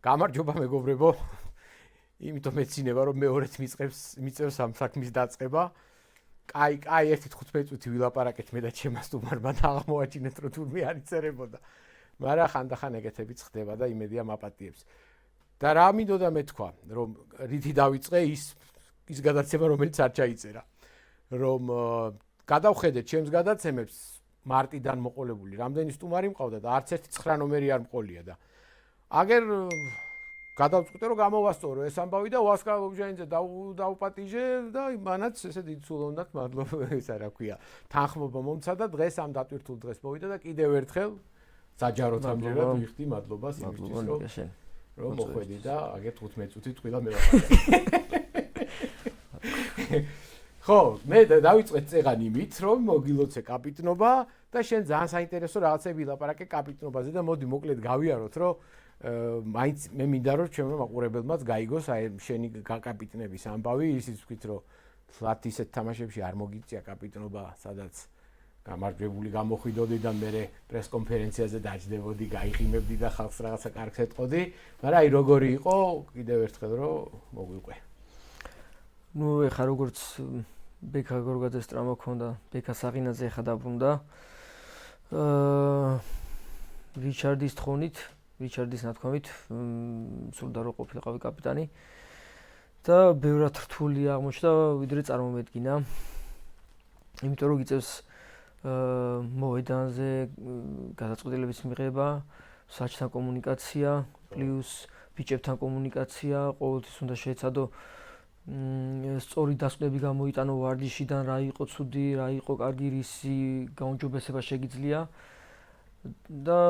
გამარჯობა მეგობრებო, იმიტომ მეცინება რომ მეორეც მიწევს ამ საქმის დაწყება. კაი, 1-15 წუთი ვილაპარაკეთ მე და ჩემმა სტუმარმა და აღმოაჩინეთ რომ თურმე არ იწერებოდა. მაგრამ ხანდახან ეგეთებიც ხდება და იმედია მაპატიებს. და რა მინდოდა მეთქვა, რომ რითი დავიწყე ის გადაცემა რომელიც არ ჩაიწერა. რომ გადავხედეთ ჩემს გადაცემებს მარტიდან მოყოლებული, რამდენი სტუმარი მყავდა და არც ერთი 9 ნომერი არ მყოლია და აგერ გადავწყვიტე რომ გამოვასწორო ეს ამბავი და ვასკა ლობჟანიძე დაუპატიჟე და იმანაც ესე დიდ სულოვნად მადლობა ესა რა ქვია თანხმობა მომცა და დღეს ამ დატვირთულ დღეს მოვიდა და კიდევ ერთხელ საჯაროდ ამჯერად ვიხდი მადლობას იმისთვის რომ მოხვედი და აგერ 15 წუთი ტყილა მევაპარაკე ხო მე დავიწყეთ წეღან იმით რომ მოგილოცე კაპიტნობა და შენ ძალიან საინტერესო რაღაცები ვილაპარაკე კაპიტნობაზე და მოდი მოკლედ გავიაროთ რომ მაინც მე მინდა რომ ჩემო მაყურებელმაც გაიგოს აი შენი კაპიტნების ამბავი ისიც ვთქვით რომ თლათ ისეთ თამაშებში არ მოგიწია კაპიტნობა სადაც გამარჯვებული გამოხვიდოდი და მე პრეს კონფერენციაზე დაждდებოდი გაიღიმებდი და ხალხს რაღაცა კარგს ეთყოდი მაგრამ აი როგორი იყო კიდევ ერთხელ რომ მოგვიყვე ნუ ეხა როგორც ბექა გორგაძეს ტრამა ქონდა ბექა საღინაძე ეხა დაბრუნდა რიჩარდის თხოვნით რიჩარდის ნათქვამით სურდა რომ ყოფილიყავი კაპიტანი და ბევრად რთული აღმოჩნდა ვიდრე წარმომედგინა იმიტომ რომ გიწევს მოედანზე გადაწყვეტილების მიღება საჭთან კომუნიკაცია პლუს ბიჭებთან კომუნიკაცია ყოველთვის უნდა შეეცადო სწორი დასკვნები გამოიტანო ვარჯიშიდან რა იყო ცუდი რა იყო კარგი რისი გაუმჯობესება შეგიძლია და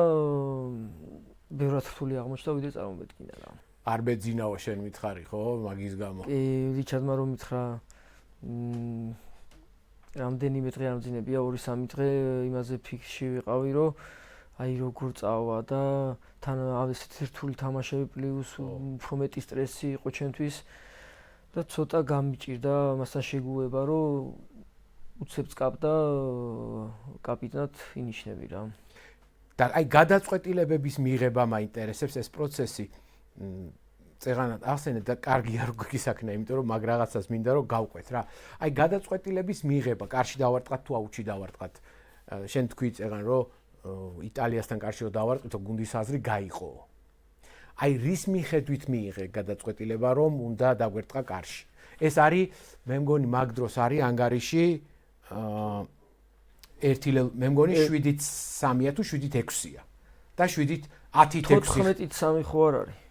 ბევრად რთული აღმოჩნდა ვიდრე წარმომედგინა რა. არ მეძინაო შენ მითხარი ხო მაგის გამო? კი, რიჩარდმა რომ მითხრა რამდენიმე დღე ამძინებია 2-3 დღე იმაზე ფიქში ვიყავი რომ აი როგორ წავა და თან ავესეთ რთული თამაშები პლუს უფრო მეტი სტრესი იყო ჩემთვის და ცოტა გამიჭირდა მასთან შეგუება რომ უცებ წკაპდა კაპიტნად ინიშნები რა. და აი გადაწყვეტილებების მიღება მაინტერესებს ეს პროცესი წეღანად ახსენეთ და კარგი არ გისაქნა იმიტომ რომ მაგ რაღაცას მინდა რომ გავყვეთ რა აი გადაწყვეტილების მიღება კარში დავარტყათ თუ აუჩი დავარტყათ შენ თქვი წეღან რომ იტალიასთან კარში რომ დავარტყითო გუნდის აზრი გაიყო აი რის მიხედვით მიიღე გადაწყვეტილება რომ უნდა დაგვერტყა კარში ეს არის მე მგონი მაგ დროს არის ანგარიში მე მგონი 7-3-ია თუ 7-6-ია და 7-10-6 14-3 ხო არ არის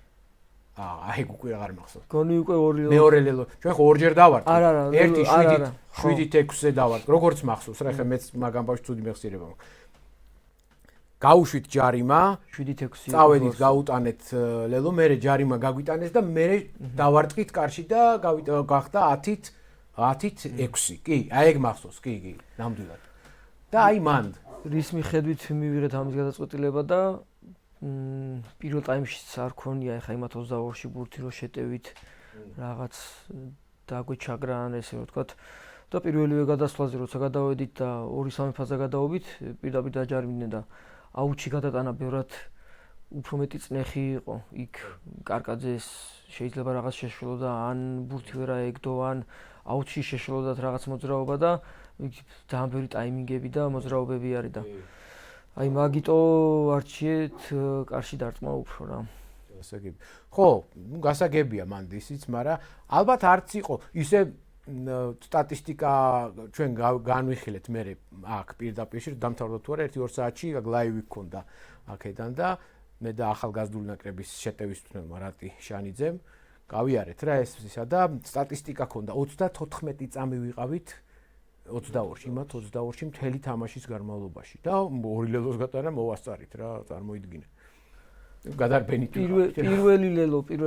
აი უკვე აღარ მახსოვს გონი უკვე მეორე ლელო ჩვენ ხო ორჯერ დავართ არა 7-7-6-ზე დავართ როგორც მახსოვს რა ხე მეც მაგ ამბავში ცუდი მეხსიერება მაქვს გაუშვით ჯარიმა 7-6 წავედით გაუტანეთ ლელო მე ჯარიმა გაგვიტანეს და მე დავარტყით კარში და გახდა 10-6 კი აი ეგ მახსოვს კი ნამდვილად და აი მან რის მიხედვით მივიღეთ ამის გადაწყვეტილება და პირველ ტაიმშიც არ ქონია ეხა იმათ 22-ში ბურთი რო შეტევით რაღაც დაგვეჩაგრა ან ესე რომ ვთქვათ და პირველივე გადასვლაზე როცა გადავედით და 2-3 ფაზა გადავობით პირდაპირ დაჯარიმდნენ და აუჩი გადატანა ბევრად უფრო მეტი წნეხი იყო იქ კარკაძეს შეიძლება რაღაც შეშველოდა ან ბურთი ვერა ეგდო ან აუჩი შეშველოდათ რაღაც მოძრაობა და ძალიან ბევრი ტაიმინგები და მოძრაობები არის და აი მაგიტო არჩიეთ კარში დარტყმა უფრო რა. გასაგები. ხო, გასაგებია მანდისიც, მაგრამ ალბათ არც იყო ისე სტატისტიკა ჩვენ განვიხილეთ მე აქ პირდაპირ დამთავრდა თუ არა 1-2 საათში ლაივი გქონდა აქედან და მე და ახალგაზრდული ნაკრების შეტევისმცემელმა რატი შანიძემ გავიარეთ რა ეს ისა და სტატისტიკა ქონდა 34 წამი ვიყავით 22-ში, მათ 22-ში მთელი თამაშის განმავლობაში და ორი ლელოს გატანა მოვასწარით რა, წარმოიდგინე. გადარბენი თუ პირველ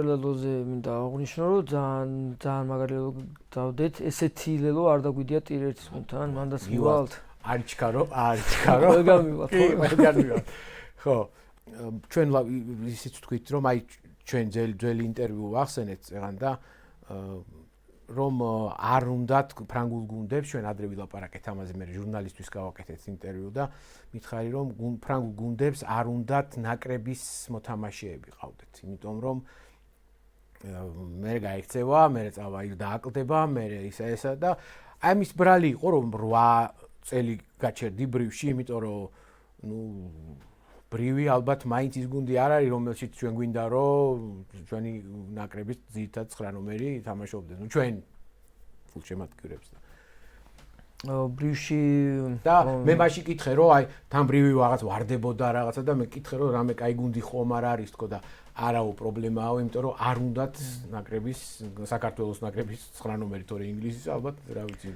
ლელოზე მინდა აღვნიშნო რომ ძალიან მაგარი ლელო დავდეთ, ესეთი ლელო არ დაგვიდია ტირეთის გუნდთან, მანდაც მივალთ. არჩქარო. ვერ გამივალთ. ხო, ჩვენ ისიც თქვით რომ აი ჩვენ ძველი ინტერვიუ ვახსენეთ წეგან და რომ არ უნდათ ფრანგულ გუნდებს ჩვენ ადრე ვილაპარაკეთ ამაზე მე ჟურნალისტვის გავაკეთეთ ინტერვიუ და მითხარი რომ ფრანგულ გუნდებს არ უნდათ ნაკრების მოთამაშეები ყავდეთ იმიტომ რომ მე გაიქცევა მე წავა იქ დააკლდება მე ესა და ამის ბრალი იყო რომ 8 წელი გაჩერდი ბრივში იმიტომ რომ ნუ ბრივი ალბათ მაინც ის გუნდი არ არის რომელშიც ჩვენ გვინდა რომ ჩვენი ნაკრების ძირითად 9 ნომერი თამაშობდეს ნუ ჩვენ ფულ შემატკივრებს და ბრივში და მე მაშინ კითხე რომ აი თან ბრივი რაღაც ვარდებოდა რაღაცა და მე კითხე რომ რამე კაი გუნდი ხომ არ არის თქო და არაო პრობლემაა იმიტომ რომ არ უნდათ ნაკრების საქართველოს ნაკრების 9 ნომერი თორე ინგლისის ალბათ რა ვიცი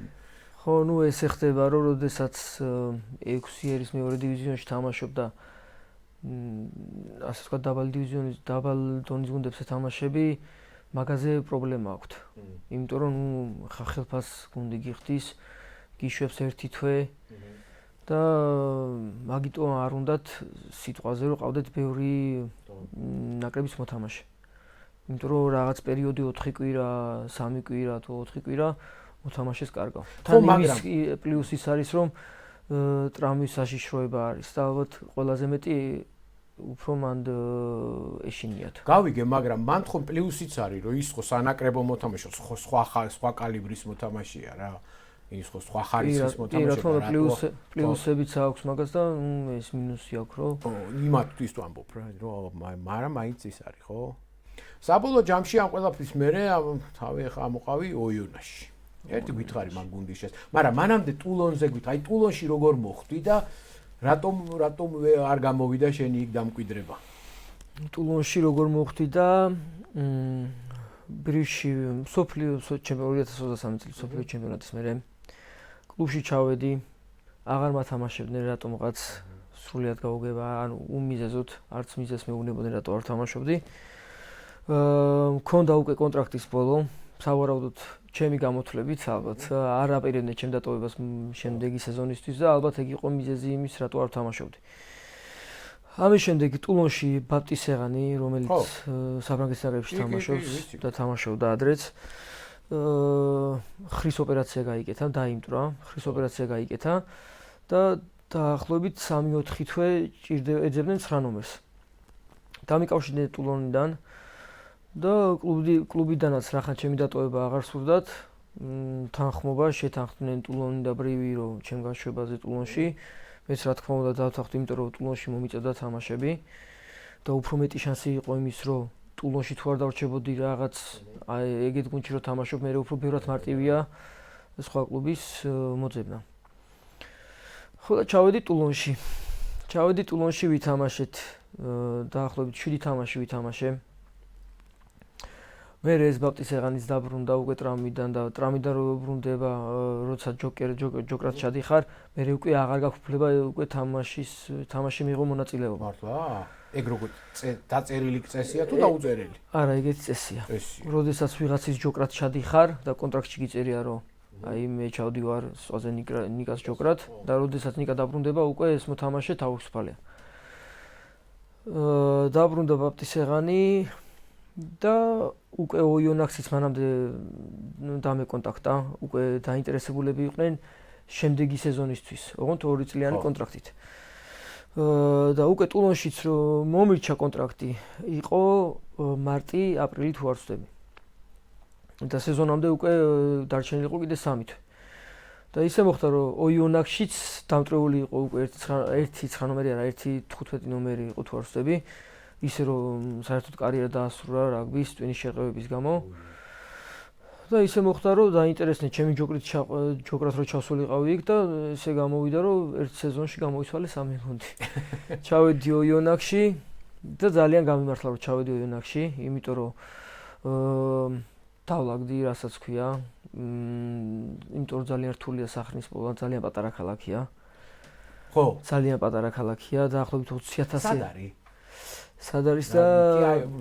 ხო ნუ ეს ეხება რომ როდესაც 6 ერის მეორე დივიზიონში თამაშობდა ასე ვთქვათ დაბალ დონის გუნდებს ეთამაშები მაგაზე პრობლემა აქვთ იმიტომ რომ ხელფას გუნდი გიხდის გიშვებს ერთი თვე და მაგიტო არ უნდათ სიტყვაზე რომ ყავდეთ ბევრი ნაკრების მოთამაშე იმიტომ რომ რაღაც პერიოდი 4 კვირა 3 კვირა თუ 4 კვირა მოთამაშეს კარგავ თან იმის პლუსის არის რომ ტრამვის საშიშროება არის და ალბათ ყველაზე მეტი უფრო მანდ ეშინიათ. გავიგე, მაგრამ მან ხომ პლუსიც არის, რომ ის ხო სანაკრებო მოთამაშე, სხვა კალიბრის მოთამაშეა რა. ის ხო სხვა ხარისხის მოთამაშეა რა. პლუსებიც აქვს მაგას და ეს მინუსი აქვს, რო? იმათთვის თუ ამბობ რა, რომ მაგრამ მაინც ის არის, ხო? საბოლოო ჯამში ამ ყველაფრის მერე თავი ხა ამოყავი ოიონაში. ერთი გითხარი მაგ გუნდის შეს. მაგრამ მანამდე ტულონზე გვითხრა, აი ტულონში როგორ მოხვდი და რატომ არ გამოვიდა შენი იქ დამკვიდრება? ტულონში როგორ მოხვდი და ბრიში სოფლიო ჩემპიონატი 2023 წლის სოფლიო ჩემპიონატის მერე კლუბში ჩავედი, აღარ მათამაშებდნენ რატომღაც სრულიად გაუგება, ანუ უმიზეზოდ არც მიზეს მეუბნებოდნენ რატო არ თამაშობდი. მქონდა უკვე კონტრაქტის ბოლო, სავარაუდოდ ჩემი გამოთვლებით ალბათ არ აპირებდნენ ჩემ დატოვებას შემდეგი სეზონისთვის და ალბათ ეგ იყო მიზეზი იმის რატო არ თამაშობდი. ამის შემდეგ ტულონში ბაპტისეღანი, რომელიც საფრანგეთის ნაკრებში თამაშობს და თამაშობდა ადრეც, ხრის ოპერაცია გაიკეთა, დაიმტვრა, ხრის ოპერაცია გაიკეთა და დაახლოებით 3-4 თვე ეძებდნენ 9 ნომერს. დამიკავშირდნენ ტულონიდან და კლუბიდანაც რახან ჩემი დატოვება აღარ სურდათ, თანხმობა შეთანხმდნენ ტულონი და ბრივი, რომ ჩემ გაშვებაზე ტულონში, მეც რა თქმა უნდა დავთანხმდი, იმიტომ რომ ტულონში მომიწევდა თამაშები და უფრო მეტი შანსი იყო იმის, რომ ტულონში თუ არ დავრჩებოდი რაღაც აი ეგეთ გუნდში რომ თამაშობ, მე უფრო ბევრად მარტივია სხვა კლუბის მოძებნა. ხო და ჩავედი ტულონში ვითამაშეთ, დაახლოებით 7 თამაში ვითამაშე. მე ეს ბაპტისეღანის დაბრუნდა უკვე ტრამვიდან და ტრამვიდან რო ბრუნდება, როცა ჯოკრად ჩადიხარ, მე უკვე აღარ გაგფლება უკვე თამაში მიიღო მონაწილეობა. მართლა? ეგ როგორ დაწერილი წესია თუ დაუწერელი? არა, ეგეთი წესია. როდესაც ვიღაცის ჯოკრად ჩადიხარ და კონტრაქტში გიწერია, რომ აი მე ჩავდივარ სხვაზე ნიკას ჯოკრად და როდესაც ნიკა დაბრუნდება, უკვე ეს მოთამაშე თავისუფალია. დაბრუნდა ბაპტისეღანი და უკვე ოიონაქსიც მანამდე დამეკონტაქტა, უკვე დაინტერესებულები იყვნენ შემდეგი სეზონისთვის, ოღონდ 2 წლიანი კონტრაქტით. და უკვე ტულონშიც რომ მომირჩა კონტრაქტი, იყო მარტი-აპრილი თუ არ ვცდები. და სეზონამდე უკვე დარჩენილი იყო კიდე 3 თვე. და ისე მოხდა რომ ოიონაქსშიც დამტრეული იყო უკვე 1 ნომერი არა, 1-15 ნომერი იყო თუ არ ვცდები. ისე რომ საერთოდ კარიერა დაასრულა რაგბის ტვინის შეყევების გამო. და ისე მოხდა რომ დაინტერესდნენ ჩემი ჯოკრად რო ჩავსულიყავი იქ და ესე გამოვიდა რომ ერთ სეზონში გამოიცვალე 3 გუნდი. ჩავედი ოიონაქსში და ძალიან გამიმართლა რომ ჩავედი ოიონაქსში, იმიტომ რომ დავლაგდი, რასაც ქვია, იმიტომ რომ ძალიან რთულია სახნის პოლა, ძალიან პატარა ქალაქია. ხო, ძალიან პატარა ქალაქია, დაახლოებით 20,000. სად არის? სად არის და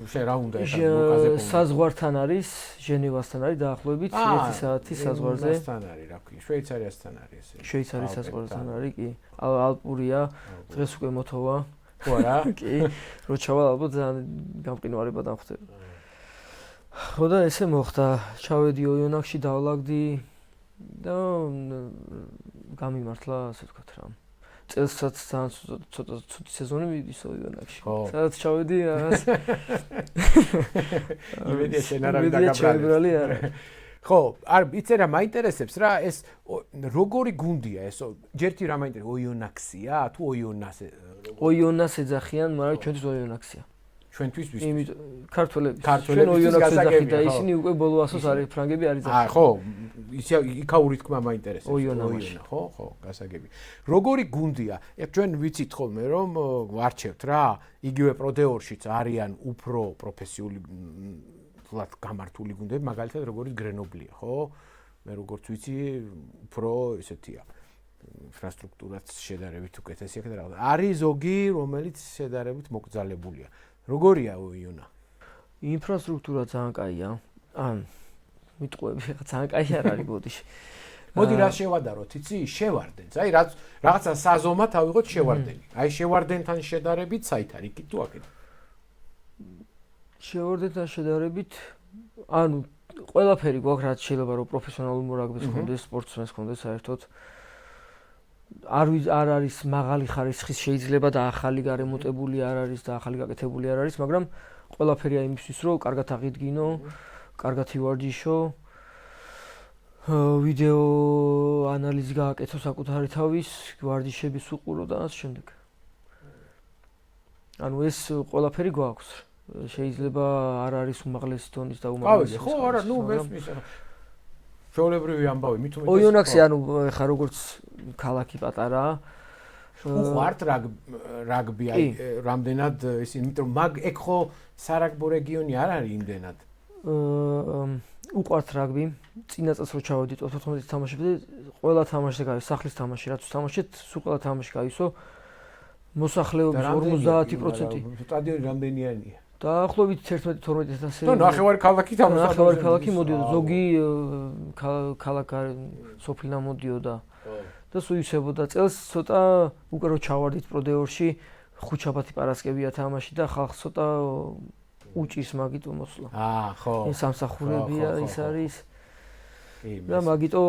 შენ რა უნდა ეხლა მოკაზე პონი? საზღვართან არის, ჟენევასთან არის დაახლოებით 1 საათის საზღვარზე. თან არის, რა ქვია, შვეიცარიასთან არის ესე. შვეიცარიის საზღვართან არის, კი. ალპურია, დღეს უკვე მოთოვა. ხო არა? კი. რო ჩავალ ალბათ ძალიან გამყინვარება დამხვდება. ხო და ესე მოხდა, ჩავედი ოიონაკში, დავლაგდი და გამიმართლა, ასე ვთქვათ რა. წელსაც ძალიან ცოტა ცუდი სეზონი მიდის ოიონაკში. სადაც ჩავედი რაღაც იმედია შენ არავინ დაგაბრალი არა. ხო, არ იცი რა მაინტერესებს რა ეს როგორი გუნდია ეს ჯერთი რა მაინტერესებს ოიონაქსია თუ ოიონასე ოიონას ეძახიან, მაგრამ ჩვენთვის ოიონაქსია. ჩვენთვის ვის? იმიტომ ქართველები. ჩვენ ოიონაქსს ეძახით და ისინი უკვე ბოლო ასოს არის ფრანგები არის ძახი. ხო, ისე იქაური თქმა მაინტერესებს. ოიონამაში. ხო, გასაგები. როგორი გუნდია? ჩვენ ვიცით ხოლმე რომ ვარჩევთ რა, იგივე პროდეორშიც არიან უფრო პროფესიული ფლატ გამართული გუნდები, მაგალითად როგორც გრენობლია, ხო? მე როგორც ვიცი, უფრო ესეთია. ინფრასტრუქტურაც შედარებით უკეთესია და რაღაც. არის ზოგი, რომელიც შედარებით მოკრძალებულია. როგორია ოიონა? ინფრასტრუქტურა ძალიან კაია. მიტყვები ხა ძალიან კაი არ არის ბოდიში. მოდი რა შევადაროთ, იცი? შევარდენს. აი რაღაცა საზომად ავიღოთ შევარდენი. აი შევარდენთან შედარებით საით არის კი თუ აქეთ? შევარდენთან შედარებით, ანუ ყველაფერი გვაქვს რაც შეიძლება რომ პროფესიონალურ მორაგბეს ჰქონდეს, სპორტსმენს ჰქონდეს საერთოდ. არ არის მაღალი ხარისხის შეიძლება და ახალი გარემონტებული არ არის და ახალი გაკეთებული არ არის, მაგრამ ყველაფერია იმისთვის რომ კარგად აღიდგინო, კარგად ივარჯიშო, ვიდეო ანალიზი გააკეთო საკუთარი თავის, ვარჯიშების უყურო და ასე შემდეგ. ანუ ეს ყველაფერი გვაქვს. შეიძლება არ არის უმაღლესი დონის და უმაღლესი. ხო, არა, ნუ მესმის. ჩვეულებრივი ამბავი, მით უმეტეს. ოიონაქსი ანუ ხა როგორც ქალაქი პატარაა. უყვართ რაგბი აი რამდენად ის იმიტომ მაგ ეგ ხო სარაგბო რეგიონი არ არის იმდენად. უყვართ რაგბი. წინა წელს რო ჩავედი 14 თამაშებზე, ყველა თამაში გაივსო, სახლის თამაში, რაც თამაშეთ, სულ ყველა თამაში გაივსო. მოსახლეობის 50%. სტადიონი რამდენიანია? დაახლოებით 11-12 და ნახევარი ქალაქი თამაშობს. ნახევარი ქალაქი მოდიოდა, ზოგი ქალაქი სოფლიდან მოდიოდა. და სულ იცებოდა წელს ცოტა უკვე რო ჩავარდით პროდეორში, ხუჩაბათი პარასკევია თამაში და ხალხს ცოტა უჭირს მაგიტო მოსვლა. ხო. ეს სამსახურებია ის არის. და მაგიტო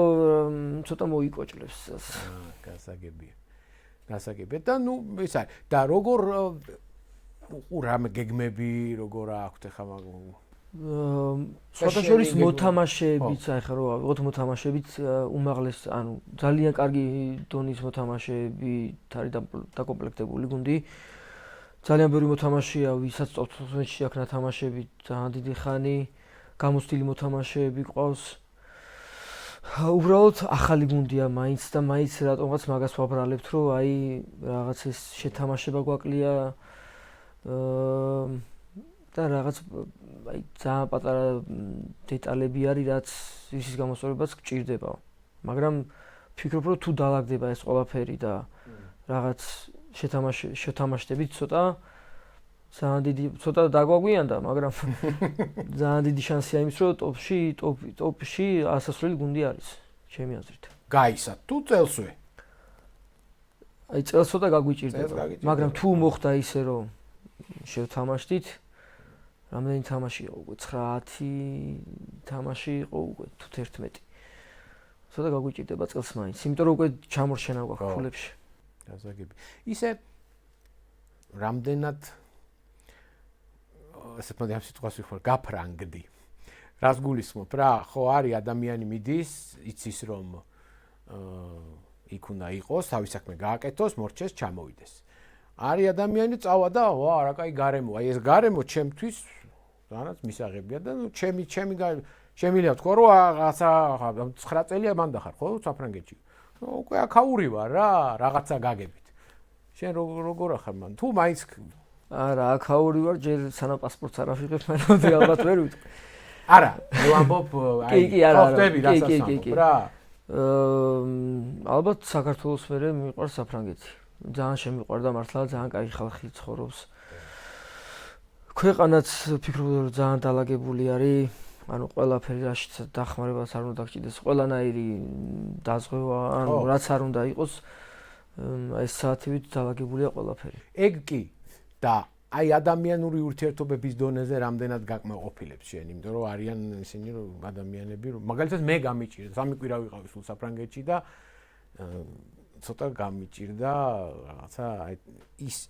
ცოტა მოიკოჭლებს. გასაგებია. გასაგებია და ნუ ის არის. და როგორ რამე გეგმები როგორ აქვთ ხა მაგ სხვადასხვა მოთამაშეებიც აი ხა რო ავიღოთ მოთამაშეებით უმაღლეს ანუ ძალიან კარგი დონის მოთამაშეებით არის დაკომპლექტებული გუნდი. ძალიან ბევრი მოთამაშეა, ვისაც წოთვენში აქ ნათამაშები ძალიან დიდი ხანი, გამოცდილი მოთამაშეები ყავს. უბრალოდ ახალი გუნდია მაინც და მაინც რატომღაც მაგას ვაბრალებთ, რომ აი რაღაც ეს შეთამაშება გვაკლია და რაღაც აი ძალიან პატარა დეტალები არის, რაც ისის გამოსწორებაც გჭირდება. მაგრამ ფიქრობ, რომ თუ დაალაგდება ეს ყველაფერი და რაღაც შეთამაშდებით ცოტა ძალიან დიდი ცოტა დაგვაგვიანდა, მაგრამ ძალიან დიდი შანსია იმის, რომ ტოპში ასასვლელი გუნდი არის, ჩემი აზრით. გაისა თუ წელსვე? აი წელს ცოტა გაგვიჭირდება, მაგრამ თუ მოხდა ისე, რომ შევთამაშდით, რამდენი თამაში იყო უკვე 9 თამაში იყო უკვე თუ 11. ცოტა გაგვიჭირდება წელს მაინც, იმიტომ რომ უკვე ჩამორჩენა გვაქვს ფულებში. გასაგები. ისე რამდენად ასე მოდი ამ სიტყვას ვიხმარ, გაფრანგდი. რას გულისხმობ რა, ხო არის ადამიანი მიდის, იცის რომ იქ უნდა იყოს, თავის საქმე გააკეთოს, მორჩეს, ჩამოვიდეს. არის ადამიანი წავა და ვა, რა კაი გარემო. აი ეს გარემო ჩემთვის რანაც მისაღებია და ნუ შემიძლია თქვა რომ რაღაცა 9 წელია მანდა ხარ, ხო, საფრანგეთში. უკვე აქაური ვარ რა, რაღაცა გაგებით. შენ როგორ ახარ მან? თუ მაინც არა, აქაური ვარ, ჯერ სანამ პასპორტს არ ავიღებ, მანამდე ალბათ ვერ ვიტყვი. არა, მე ვამბობ აი ხოხტები რასაც ამბობ რა. ალბათ საქართველოს მერე მიყვარს საფრანგეთი. ძალიან შემიყვარდა მართლა, ძალიან კაი ხალხი ცხოვრობს. ქვეყანაც ფიქრობ რომ ძალიან დაალაგებული არის. ანუ ყველაფერი რაშიც დახმარებას არ უნდა დაგჭირდეს, ყველანაირი დაზღვევა, ანუ რაც არ უნდა იყოს, ეს საათივით დაალაგებულია ყველაფერი. ეგ კი და აი ადამიანური ურთიერთობების დონეზე რამდენად გაკმაყოფილებს შენ, იმიტომ რომ არიან ისინი ადამიანები, მაგალითად მე გამიჭირდა, სამი კვირა ვიყავი სულ საფრანგეთში და ცოტა გამიჭირდა რაღაცა აი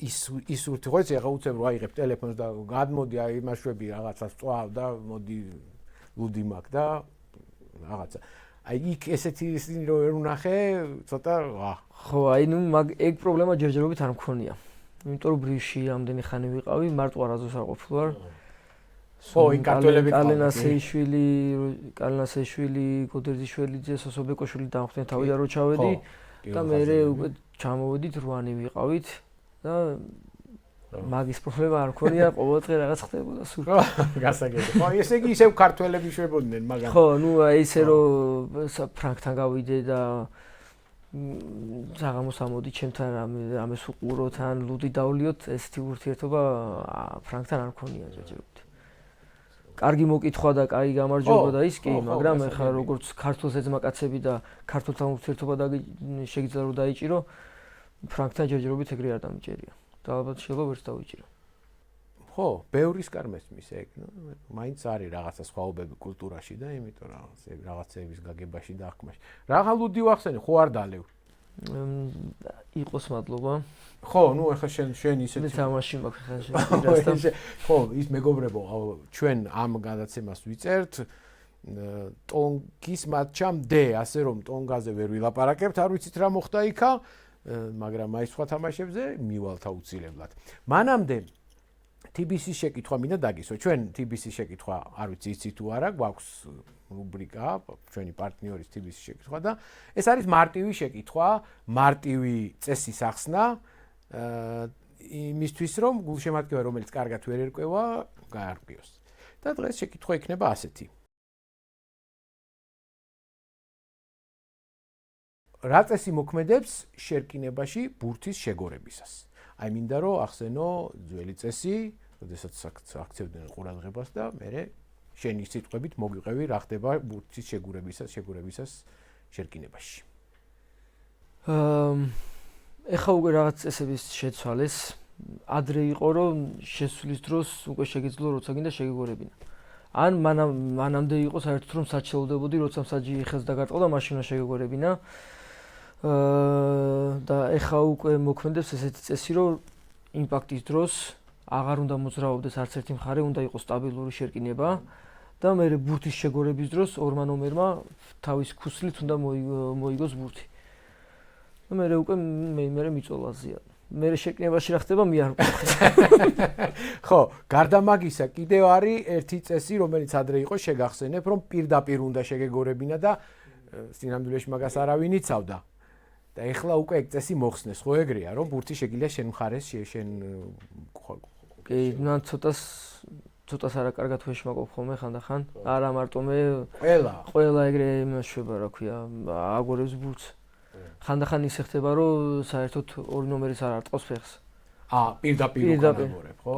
ის ურთიერთობაც ეხა უცებ რომ აიღებ ტელეფონს და გადმოდი აი იმაშვები რაღაცას წვავ და მოდი ლუდი მაგ და რაღაცა აი იქ ესეთი ისინი რომ ვერ უნახე ცოტა ხო აი ნუ მაგ ეგ პრობლემა ჯერჯერობით არ მქონია იმიტომ რომ ბრიში რამდენი ხანი ვიყავი მარტო არაზოს არ ყოფილი ვარ ხო იქ კარტელები კალენასეიშვილი გოდერძიშვილიძე სოსობეკოშვილი დამხდნენ თავიდან რო ჩავედი და მე უკვე ჩამოვედით 8-ნი ვიყავით და მაგის პრობლემა არ მქონია ყოველდღე რაღაც ხდებოდა სულ გასაგებია ხო ესე იგი ისევ ქართველები შვებოდნენ მაგრამ ხო ნუ ისე რომ ფრანგთან გავიდე და საღამოს ამოდი ჩემთან ამეს უყუროთ ან ლუდი დავლიოთ ესეთი ურთიერთობა ფრანგთან არ მქონია ჯერჯერობით კარგი მოკითხვა და კაი გამარჯვება და ის კი მაგრამ ეხლა როგორც ქართულს ეძმაკაცები და ქართულთან ურთიერთობა შეგიძლია რომ დაიჭირო ფრანგთან ჯერჯერობით ეგრე არ დამიჭერია და ალბათ შეიძლება ვერც დავიჭირო ხო ბევრის კარმესმის ეგ მაინც არის რაღაცა სხვაობები კულტურაში და იმიტომ რაღაცების გაგებაში და აღქმაში რაღა ლუდი ვახსენე ხო არ დალევ იყოს მადლობა ხო ნუ ახლა შენ ისეთი მე თამაში მაქვს ხა ხო ის მეგობრებო ჩვენ ამ გადაცემას ვიწერთ ტონგის მატჩამდე ასე რომ ტონგაზე ვერ ვილაპარაკებთ არ ვიცით რა მოხდა იქა მაგრამ აი სხვა თამაშებზე მივალთ აუცილებლად მანამდე TBC-ის შეკითხვა მინდა დაგისვა. ჩვენ TBC-ის შეკითხვა არ ვიცი იცი თუ არა, გვაქვს რუბრიკა, ჩვენი პარტნიორის TBC-ის შეკითხვა და ეს არის მარტივი შეკითხვა, მარტივი წესის ახსნა, იმისთვის რომ გულშემატკივარი რომელიც კარგად ვერ ერკვევა, გაარკვიოს. და დღეს შეკითხვა იქნება ასეთი. რა წესი მოქმედებს შერკინებაში ბურთის შეგორებისას? აი მინდა რომ ახსენო ძველი წესი, როდესაც აქცევდნენ ყურადღებას და მე შენი სიტყვებით მოგვიყევი რა ხდება ბურთის შეგურებისას შერკინებაში. ეხა უკვე რაღაც წესების შეცვალეს. ადრე იყო რომ შესვლის დროს უკვე შეგიძლია როცა გინდა შეგეგორებინა. ან მანამდე იყო საერთოდ რომ საჩელოდებოდი როცა მსაჯი იხელს და გარტყო და მაშინ უნდა შეგეგორებინა. და ეხა უკვე მოქმედებს ესეთი წესი რომ იმპაქტის დროს აღარ უნდა მოძრაობდეს არც ერთი მხარე, უნდა იყოს სტაბილური შერკინება და მე ბურთის შეგორების დროს ორმა ნომერმა თავის ქუსლით უნდა მოიგოს ბურთი. და მე უკვე მე მიწოლაზია. მე შეკნებაში რა ხდება მე არ მყოფ. ხო, გარდა მაგისა კიდევ არის ერთი წესი, რომელიც ადრე იყო შეგახსენებ, რომ პირდაპირ უნდა შეგეგორებინა და სინამდვილეში მაგას არავინ იცავდა. და ეხლა უკვე ეგ წესი მოხსნეს, ხო ეგრეა, რომ ბურთი შეგიძლია შენ მხარეს შენ კი, მან ცოტას არა კარგად ვეშმაკობ ხოლმე ხანდახან. არა მარტო მე ყველა ეგრე იმაშვება, რა ქვია, აგორებს ბურთს. ხანდახან ისე ხდება, რომ საერთოდ ორი ნომერის არ არტყავს ფეხს. პირდაპირ უყურებ, ხო?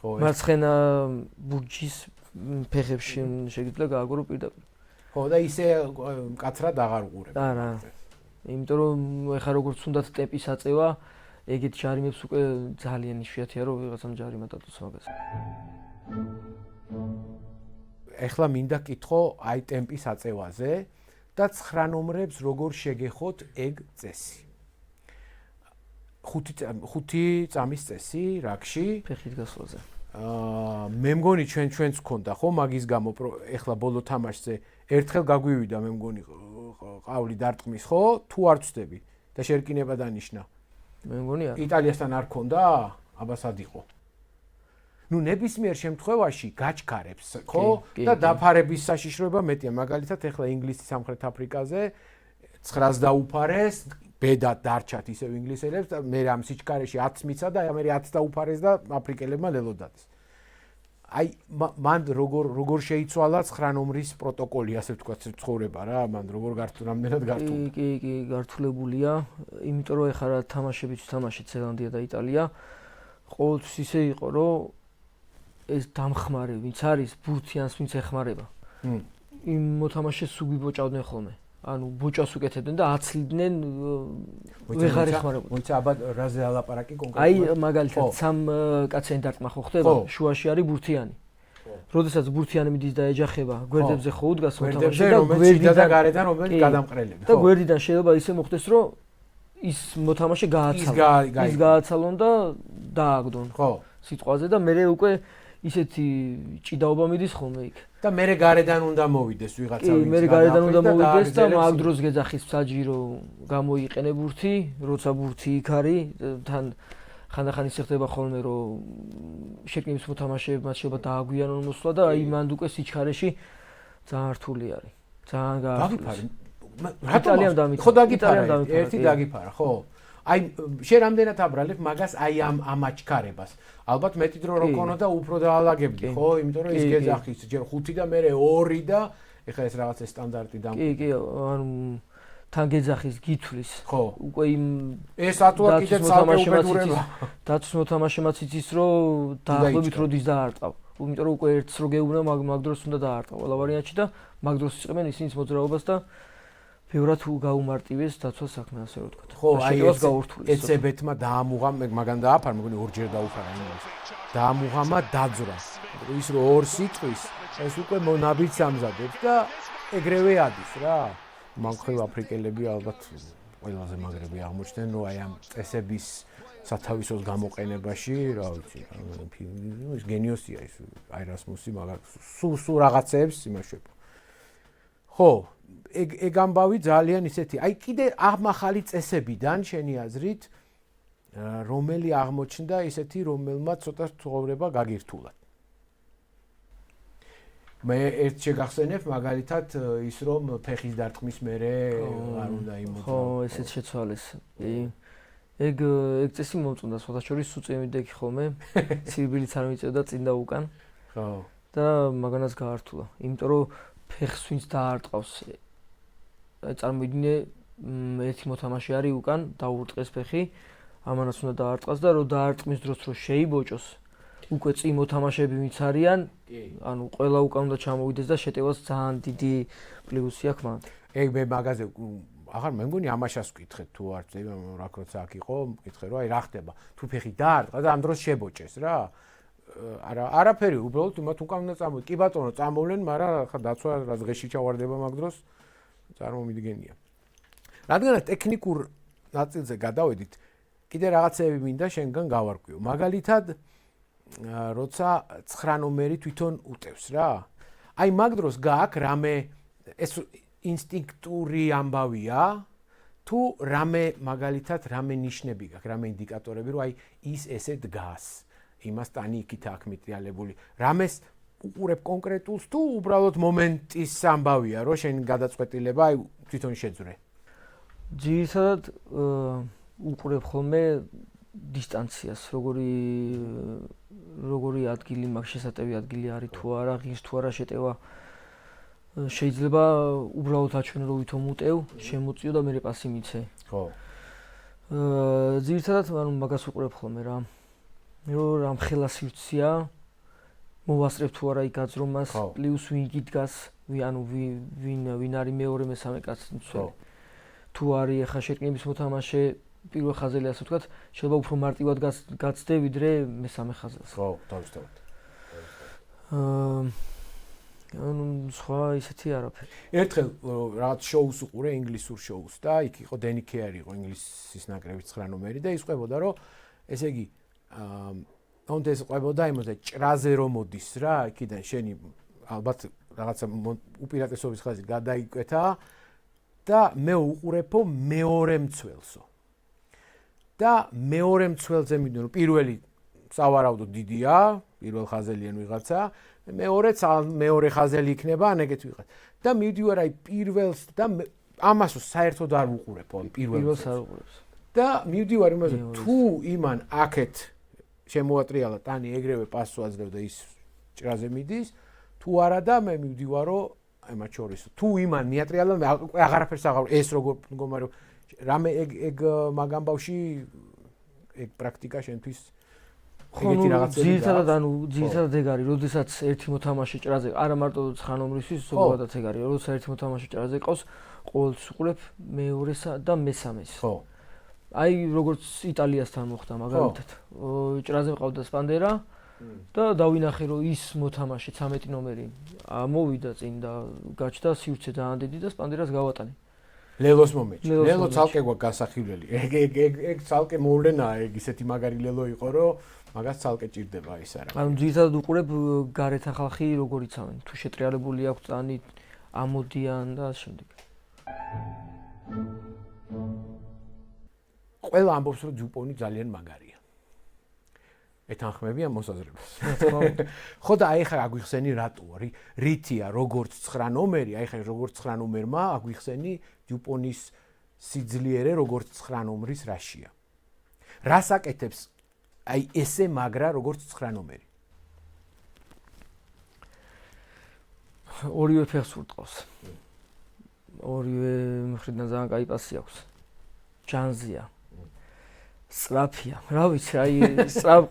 ხო. მარცხენა ბურჯის ფეხებში შეგიძლია გააგორო პირდაპირ. ხო, და ისე მკაცრად აღარ უყურებ. არა. იმიტომ რომ ეხა როგორც უნდათ ტემპის აწევა, ეგეთ ჯარიმებს უკვე ძალიან იშვიათია რომ ვიღაცამ ჯარიმა დადოს მაგას. ეხლა მინდა კითხო აი ტემპის აწევაზე და 9 ნომრებს როგორ შეგეხოთ ეგ წესი. 5 წამის წესი რაგში ფეხით გასვლაზე. მე მგონი ჩვენც გქონდა ხო მაგის გამო ეხლა ბოლო თამაშზე ერთხელ გაგვივიდა მე მგონი ყავლი დარტყმის ხო თუ არ ვწდები და შერკინება დანიშნა. მე მგონი არა. იტალიასთან არ ქონდა? აბასად იყო. ნუ ნებისმიერ შემთხვევაში გაჩქარებს, ხო? და დაფარების საშიშროება მეტია. მაგალითად, ეხლა ინგლისის სამხრეთ აფრიკაზე 9-ს დაუფარეს, ბედად დარჩათ ისევ ინგლისელებს და მე ამ სიჩქარეში 10 მიცა და მე 10 დაუფარეს და აფრიკელებმა ლელოდადეს. აი მან როგორ შეიცვალა 9 ნომრის პროტოკოლი, ასე ვთქვათ, ცხოვრება რა, მან როგორ რამდენად გართულა? კი, გართულებულია, იმიტომ რომ ეხლა რა თამაშებიც თამაშით ზელანდია და იტალია, ყოველთვის ისე იყო, რომ ეს დამხმარე, ვინც არის ბურთიანს, ვინც ეხმარება. იმ მოთამაშეს უგვიბოჭავდნენ ხოლმე. ანუ ბუჭას უკეთებდნენ და აცლიდნენ ვეღარ ეხმარებოდნენ. მოიცა აბა რაზე ალაპარაკი კონკრეტულად? აი მაგალითად სამ კაციანი დარტყმა ხო ხდება, შუაში არის ბურთიანი. როდესაც ბურთიანი მიდის და ეჯახება, გვერდებზე ხო უდგას მოთამაშე და გვერდიდან და გარედან რომელიც გადამყრელები, ხო? და გვერდიდან შეიძლება ისე მოხდეს, რომ ის მოთამაშე გააცალონ და დააგდონ. ხო. სიტყვაზე და მე უკვე ისეთი ჭიდაობა მიდის ხოლმე იქ. და მე გარედან უნდა მოვიდეს ვიღაცა ვინც მე გარედან უნდა მოვიდეს და მაგ დროს გეძახის საჯირო გამოიყენე ბურთი, როცა ბურთი იქ არის, თან ხანდახან ისე ხდება ხოლმე რომ შეკნების მოთამაშეებმა შეიძლება დააგვიანონ მოსვლა და აი მანდ უკვე სიჩქარეში ძალიან რთული არის. ძალიან გაგიფარე. იტალიამ დამიფარა. ხო დაგიფარა, ერთი დაგიფარა, ხო. აი შენ რამდენად აბრალებ მაგას აი ამ აჩქარებას. ალბათ მეტი დრო რო ქონოდა უფრო დაალაგებდი, ხო? იმიტომ რომ ის გეძახის ჯერ 5 და მე 2 და ეხლა ეს რაღაც სტანდარტი და კი, ანუ თან გეძახის გითვლის. ხო. უკვე იმ ეს ატუა კიდე ცალკე უბედურება. დაცვის მოთამაშემაც იცის რომ დაახლოებით როდის დაარტყავ. იმიტომ რომ უკვე ერთს რო გეუბნა მაგ დროს უნდა დაარტყავ ყველა ვარიანტში და მაგ დროს იწყებენ ისინიც მოძრაობას და ბევრად გაუმარტივეს დაცვა საქმე ასე რომ ვთქვათ. ხო, აი ეცებეთმა დაამუღა მაგან დააფარა, მეგონი ორჯერ დაუფარა იმას. დაამუღამა დაძრა. ის რო ორ სიტყვის, ეს უკვე მონაბიჯს ამზადებს და ეგრევე ადის რა. მამხილ აფრიკელები ალბათ ყველაზე მაგრები აღმოჩნდნენ, რომ აი ამ წესების სათავისოს გამოყენებაში, რა ვიცი, ის გენიოსია ის აირასმუსი, მაგრამ სულ რაღაცეებს იმაშვება. ხო, ეგ ამბავი ძალიან ისეთი. აი კიდე აღმახალი წესებიდან შენი აზრით რომელი აღმოჩნდა ისეთი, რომელმაც ცოტა ცხოვრება გაგირთულა. მე ერთ შეგახსენებ მაგალითად ის რომ ფეხის დარტყმის მერე არ უნდა იმოძრაო. ხო, ესეც შეცვალეს. ეგ წესი მომწონდა სხვათა შორის უწევდი იქ ხოლმე. სირბილიც არ მიწევდა წინ და უკან. ხო. და მაგანაც გაართულა. იმიტომ რომ ფეხს ვინც დაარტყავს წარმოიდგინე ერთი მოთამაშე არის უკან დაურტყეს ფეხი, ამანაც უნდა დაარტყას და რომ დაარტყმის დროს რო შეიბოჭოს, უკვე წინ მოთამაშეები ვინც არიან, ანუ ყველა უკან უნდა ჩამოვიდეს და შეტევას ძალიან დიდი პლუსი აქვს მანდ. ეგ მე მაგაზე აღარ მე მგონი ამაშას ვკითხეთ თუ არ წე რა როცა აქ იყო, ვკითხე რომ აი რა ხდება, თუ ფეხი დაარტყა და ამ დროს შებოჭეს რა. არაფერი, უბრალოდ მათ უკან უნდა წამოვიდეს. კი ბატონო, წამოვლენ, მაგრამ ხა დაცვა რაც ღეში ჩავარდება მაგ დროს წარმომიდგენია. რადგანაც ტექნიკურ ნაწილზე გადავედით, კიდე რაღაცები მინდა შენგან გავარკვიო. მაგალითად, როცა 9 ნომერი თვითონ უტევს რა. აი მაგ დროს გააქვს რამე ეს ინსტინქტური ამბავია, თუ რამე მაგალითად რამე ნიშნები გაქვს, რამე ინდიკატორები, რომ აი ის ესე დგას. იმას ტანი იქით აქ მიტრიალებული. რამეს უყურებ კონკრეტულს თუ უბრალოდ მომენტის ამბავია, რომ შენ გადაწყვეტილება აი თვითონ შეძრე. ძირითადად უყურებ ხოლმე დისტანციას, როგორი ადგილი მაგ შესატევი ადგილი არის თუ არა, ღირს თუ არა შეტევა. შეიძლება უბრალოდ აჩვენო რომ ვითომ უტევ, შემოწიო და მე პასი მიცე. ხო. ძირითადად ანუ მაგას უყურებ ხოლმე რა. რომ რამ ხელა სივრცეა მოვასწრებ თუ არა იქ გაძრომას, პლუს ვინ გიდგას, ანუ ვინ არის მეორე მესამე კაცი მცველი. თუ არის ახლა შეკნების მოთამაშე პირველ ხაზელი ასე ვთქვათ, შეიძლება უფრო მარტივად გაცდე ვიდრე მესამე ხაზელს. ხო, თავისთავად. ანუ სხვა ისეთი არაფერი. ერთხელ რაღაც შოუს უყურე, ინგლისურ შოუს და იქ იყო დენი კეარი იყო ინგლისის ნაკრების 9 ნომერი და ის ყვებოდა რომ ესე იგი უნდა ეს ყვებოდა იმაზე ჭრაზე რომ მოდის რა, იქიდან შენი ალბათ რაღაცა უპირატესობის ხაზი გადაიკვეთა და მე უყურებო მეორე მცველსო. და მეორე მცველზე მიდონ რომ პირველი სავარაუდო დიდია, პირველ ხაზელიან ვიღაცა, მეორე ხაზელი იქნება ან ეგეთ ვიღაც. და მივდივარ აი პირველს და ამას საერთოდ არ უყურებო პირველს არ უყურებს. და მივდივარ იმაზე თუ იმან აქეთ შემოატრიალა ტანი ეგრევე პასს უაძლევ და ის ჭრაზე მიდის, თუ არა და მე მივდივარ რომ აი მათ შორის თუ იმან მიატრიალა მე აღარაფერს აღარ ეს როგორ მგონი რამე ეგ მაგ ამბავში ეგ პრაქტიკა შენთვის ეგეთი რაღაცები ძირითადად ძირითადად ეგ არის, როდესაც ერთი მოთამაშე ჭრაზე, არა მარტო 9 ნომრისთვის, ზოგადად ეგ არის, როდესაც ერთი მოთამაშე ჭრაზე ყავს, ყოველთვის უყურებ მეორესა და მესამეს. ხო. აი როგორც იტალიასთან მოხდა მაგალითად. ჭრაზე მყავდა სპანდერა და დავინახე რომ ის მოთამაშე 13 ნომერი მოვიდა წინ და გაჩნდა სივრცე ძალიან დიდი და სპანდერას გავატანე. ლელოს მომენტში. ლელო ცალკე გვაქვს გასახილველი. ეგ ცალკე მოვლენაა, ეგ ისეთი მაგარი ლელო იყო, რომ მაგას ცალკე ჭირდება ის არა. ანუ ძირითადად უყურებ გარეთა ხალხი როგორ იცავენ, თუ შეტრიალებული აქვს წანი, ამოდიან და ამ შემდეგ. ყველა ამბობს რომ ჯუპონი ძალიან მაგარია. ეთანხმებიან მოსაზრებას. ხო და აი ხა აგვიხსენი რატოა? რითია როგორც 9 ნომერი, აი ხა როგორც 9 ნომერმა აგვიხსენი ჯუპონის სიძლიერე როგორც 9 ნომრის რაშია. რას აკეთებს აი ესე მაგრა როგორც 9 ნომერი? ორივე ფეხს ურტყავს. ორივე მხრიდან ძალიან კაი პასი აქვს. ჯანზია. სწრაფია. რა ვიცი, აი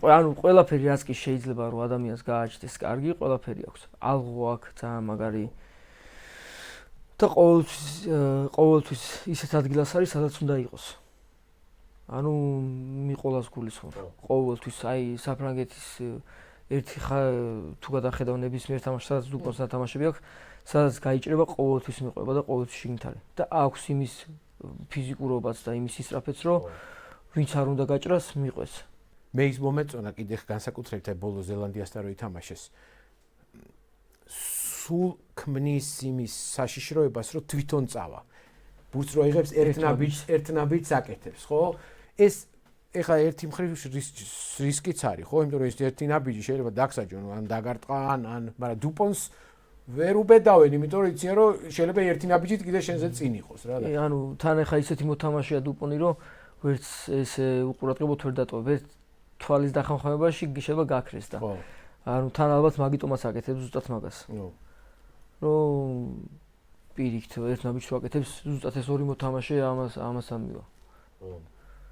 ანუ ყველაფერი რაც კი შეიძლება რომ ადამიანს გააჩნდეს კარგი, ყველაფერი აქვს. ალღო აქვს ძალიან მაგარი. და ყოველთვის ისეთ ადგილას არის, სადაც უნდა იყოს. ანუ მიყოლას გულისხმობ. ყოველთვის აი საფრანგეთის ერთი თუ გადახედავ ნებისმიერ თამაშს, სადაც დუპონს თამაშები აქვს, სადაც გაიჭრება ყოველთვის მიყვება და ყოველთვის შიგნით არის. და აქვს იმის ფიზიკურობაც და იმის ისწრაფეც, რომ ვინც არ უნდა გაჭრას, მიყვეს. მე ის მომეწონა კიდე განსაკუთრებით აი ბოლო ზელანდიასთან რო ითამაშეს. სულ ქმნის იმის საშიშროებას, რომ თვითონ წავა. ბურთს რო იღებს ერთნაბიჯს აკეთებს, ხო? ეს ეხლა ერთი მხრივ რისკიც არის, ხო? იმიტომ რომ ეს ერთი ნაბიჯი შეიძლება დაგსაჯონ, ან დაგარტყან, მაგრამ დუპონს ვერ უბედავენ, იმიტომ რომ იციან რომ შეიძლება ერთი ნაბიჯით კიდე შენზე წინ იყოს რა. ანუ თან ეხლა ისეთი მოთამაშეა დუპონი, რომ ვერც ესე უყურადღებოთ ვერ დატოვებ, ერთ თვალის დახამხამებაში შეიძლება გაქრეს და. ანუ თან ალბათ მაგიტომაც აკეთებს ზუსტად მაგას. რომ პირიქით ერთ ნაბიჯს ვაკეთებს, ზუსტად ეს ორი მოთამაშე ამას ამივა.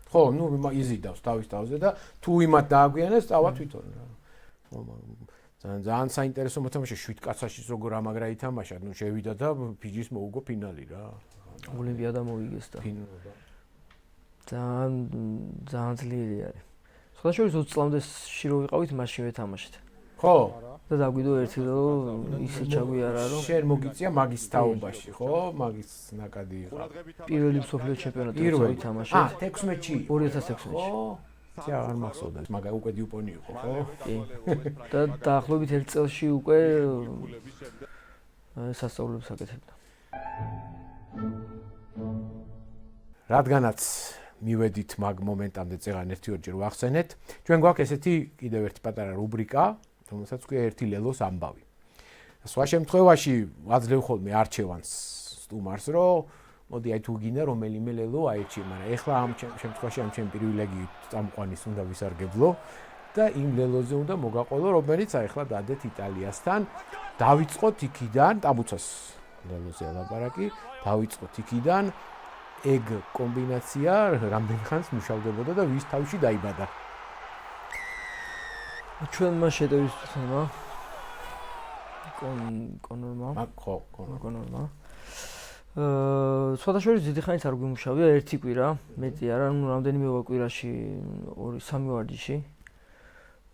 ხო, ნუ იზიდავს თავის თავზე და თუ იმათ დააგვიანეს, წავა თვითონ რა. ძალიან საინტერესო მოთამაშე 7 კაცაშიც როგორ ამაგრა ითამაშა, ნუ შევიდა და ფიჯის მოუგო ფინალი რა. ოლიმპიადა მოიგეს და. ძალიან ძლიერი არის. სხვადასხვა 20 წლამდე შირო ვიყავით, მაშინ ვეთამაშეთ. ხო? და დაგვიდო ერთი რომ ისე ჩაგვიარა რომ შენ მოგიწია მაგის თაობაში, ხო? მაგის ნაკადი იყო. პირველი მსოფლიო ჩემპიონატი ვეთამაშეთ. 16-ში. 2016-ში. ხო? ცია არ მახსოვდა. მაგა უკვე დიუპონი იყო, ხო? კი. და დაახლოებით 1 წელში უკვე სასწავლებლებს აკეთებდა. რადგანაც მივედით მაგ მომენტამდე წეღან 1-2-ჯერ ვახსენეთ, ჩვენ გვაქვს ესეთი კიდევ ერთი პატარა რუბრიკა, რომელსაც ქვია ერთი ლელოს ამბავი. სხვა შემთხვევაში ვაძლევ ხოლმე არჩევანს სტუმარს, რომ მოდი აი თუ გინდა რომელიმე ლელო აირჩიე, მაგრამ ეხლა ამ შემთხვევაში ამ ჩემ პრივილეგიით წამყვანის უნდა ვისარგებლო და იმ ლელოზე უნდა მოგაყოლო, რომელიც აი ეხლა დადეთ იტალიასთან. დავიწყოთ იქიდან, ტაბუცას ლელოზე ლაპარაკი, დავიწყოთ იქიდან. ეგ კომბინაცია რამდენ ხანს მუშავდებოდა და ვის თავში დაიბადა? ჩვენმა შეტევის თემა კონორმა. ხო, კონორმა. სხვადასხვა დიდი ხანით არ გვიმუშავია ერთი კვირა, მეტი არა, ნუ რამდენიმე კვირაში 2-3 ვარჯიში.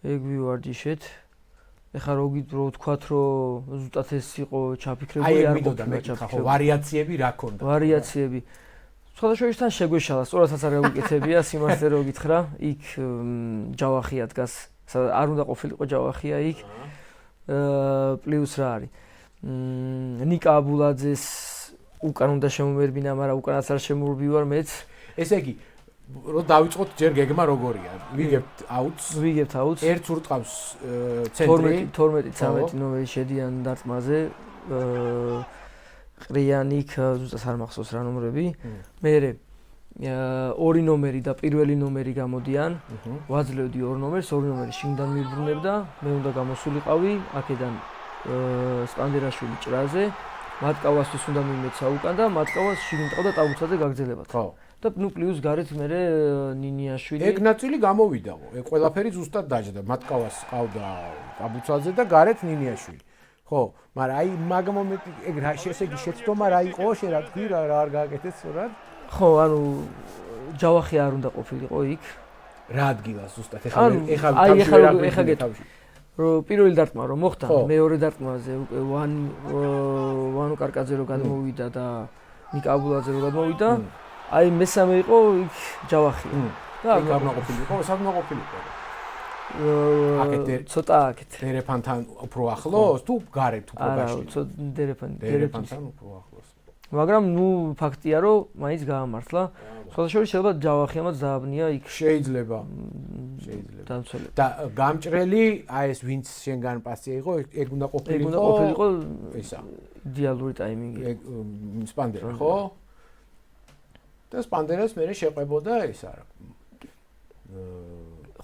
ეგ ვივარჯიშეთ. ეხლა რო ვთქვათ, რომ ზუსტად ეს იყო ჩაფიქრებული, არ ყოფილა ჩაფიქრებული. ვარიაციები რა ქონდა? ვარიაციები. სხვადასხვაებთან შეგვეშალა, სწორადაც არ გავიკეთებია, სიმართლე რო გითხრა, იქ ჯავახია დგას, სადაც არ უნდა ყოფილიყო ჯავახია იქ. პლუს რა არის? ნიკა აბულაძეს უკან უნდა შემომერბინა, მაგრამ უკანაც არ შემოვარბივარ მეც. ესე იგი, რო დავიწყოთ ჯერ გეგმა როგორია? ვიგებთ აუტს. ერთს ურტყავს ცენტრი 12-13 ნომერი შედიან დარტყმაზე. ყრიანიქ ზუსტად არ მახსოვს რა ნომრები. მერე ორი ნომერი და პირველი ნომერი გამოდიან. ვაძლევდი ორ ნომერს, ორი ნომერი შიგნიდან მივბრუნებდა, მე უნდა გამოსულიყავი აქედან სპანდერაშვილი ჭრაზე. მატკავასთვის უნდა მიმეცა უკან და მატკავას შიგნით ყავდა ტაბუცაზე გაგრძელებათ. ხო. და ნუ პლუს გარეთ მე ნინიაშვილი. ეგ ნაწილი გამოვიდაო. ეგ ყველაფერი ზუსტად დაჯდა. მათკავას ყავდა აბუცაძე და გარეთ ნინიაშვილი. ხო, მაგრამ აი მაგ მომენტი ეგ რა შესაგი შეცდომა რა იყო, შენ რა თქვი რა არ გააკეთეს სწორად? ხო, ანუ ჯავახი არ უნდა ყოფილიყო იქ. რა ადგილა ზუსტად ეხა გეტავში. რომ პირველი დარტყმა რომ მოხდა, მეორე დარტყმაზე უკვე ვანო კარკაძე რო გადმოვიდა და ნიკაბულაძე რო გადმოვიდა, აი მესამე იყო იქ ჯავახი. და გამაყოფილიყო, სადმა ყოფილიყო. ცოტა აქეთ. დერეფანთან უფრო ახლოს თუ გარეთ უფრო გაშლილი? არა, ცოტა დერეფანთან უფრო ახლოს. მაგრამ ნუ ფაქტია რომ მაინც გაამართლა. სხვადასხვა შეიძლება ჯავახიამაც დააბნია იქ. შეიძლება. დამცველები. და გამჭრელი აი ეს ვინც შენგან პასია იყო, ეგ უნდა ყოფილიყო ისა. იდეალური ტაიმინგი. ეგ სპანდერა, ხო? და სპანდერას მე შეყვებოდა ეს არა.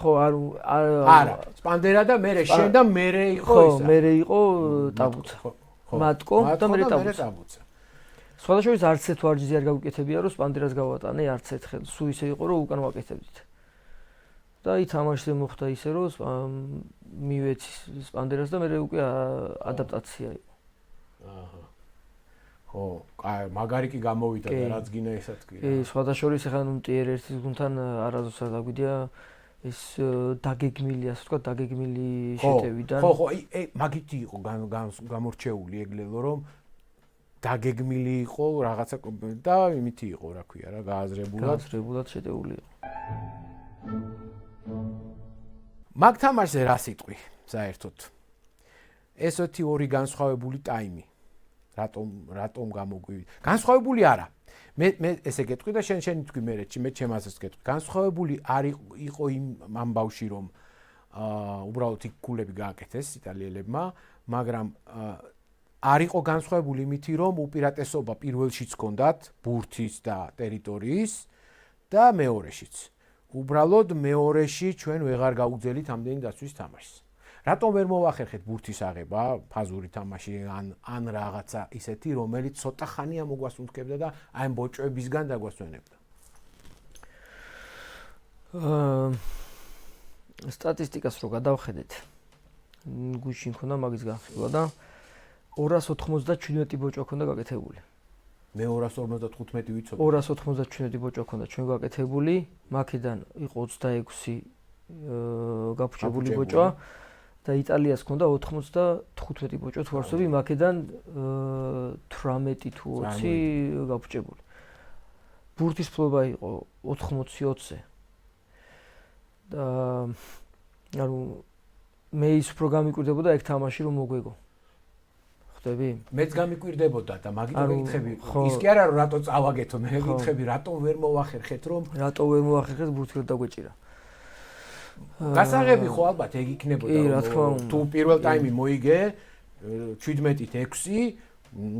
ხო, არა, სპანდერა და მე შენ და მე იყო ისა. ხო, მე იყო ტაბუცა. მატკო და მე ტაბუცა. სხვადასხვა არც ერთ ვარჯიზე არ გავუკეთებია რომ სპანდერას გავატანე არც ერთხელ. სულ ისე იყო რომ უკან ვაკეთებდით. და ითამაშზე მოხდა ისე რომ მივეცი სპანდერას და მე უკვე ადაპტაცია იყო. აჰა. ხო, კაი, მაგარი კი გამოვიდა და რაც გინდა ესაც კი. კი, სხვადასხვა ეხლა ნუ ტიერ ერთის გუნდთან არაზუსტ არ დაგვიდია ეს დაგეგმილი, ასე ვთქვათ, დაგეგმილი შეტევიდან. ხო, მაგითი იყო გამორჩეული ეგლელო რომ დაგეგმილი იყო რაღაცა და იმითი იყო, რა ქვია რა, გააზრებულად შეტეული იყო. მაგ თამაშზე რა სიტყვი საერთოდ? ესეთი ორი განსხვავებული ტაიმი. რატომ გამოგვივიდა? განსხვავებული არა. მე ესე გეტყვი და შენ თქვი მე ჩემასაც გეტყვი. განსხვავებული არ იყო ამ ბავში რომ უბრალოდ იქ ქულები გააკეთეს იტალიელებმა, მაგრამ არ იყო განსხვავებული იმითი რომ უპირატესობა პირველშიც ჰქონდათ ბურთის და ტერიტორიის და მეორეშიც. უბრალოდ მეორეში ჩვენ ვეღარ გაუძელით ამდენი დაცვის თამაშს. რატომ ვერ მოვახერხეთ ბურთის აღება, ფაზური თამაში ან რაღაცა ისეთი, რომელიც ცოტა ხანია მოგვასუნთქებდა და აი ამ ბოჭებისგან დაგვასვენებდა? სტატისტიკას რო გადავხედეთ, გუშინ მქონდა მაგის განხილვა და 297 ბოჭო ჰქონდა გაკეთებული. მე 255 ვიცოდი. 297 ბოჭო ჰქონდა ჩვენ გაკეთებული, მაქედან იყო 26 გაფუჭებული ბოჭვა და იტალიას ჰქონდა 95 ბოჭო თუ არ ვსწრები, მაქედან 18 თუ 20 გაფუჭებული. ბურთის ფლობა იყო 80-20-ზე. და ანუ მე ის უფრო გამიკვირდებოდა ეგ თამაში რომ მოგვეგო. მეც გამიკვირდებოდა და მაგიტომ მეკითხები ის კი არა რომ რატო წავაგეთო მე მეკითხები რატომ ვერ მოვახერხეთ ბურთი რომ დაგვეჭირა გასაღები ხო ალბათ ეგ იქნებოდა თუ პირველ ტაიმი მოიგე 17-ით 6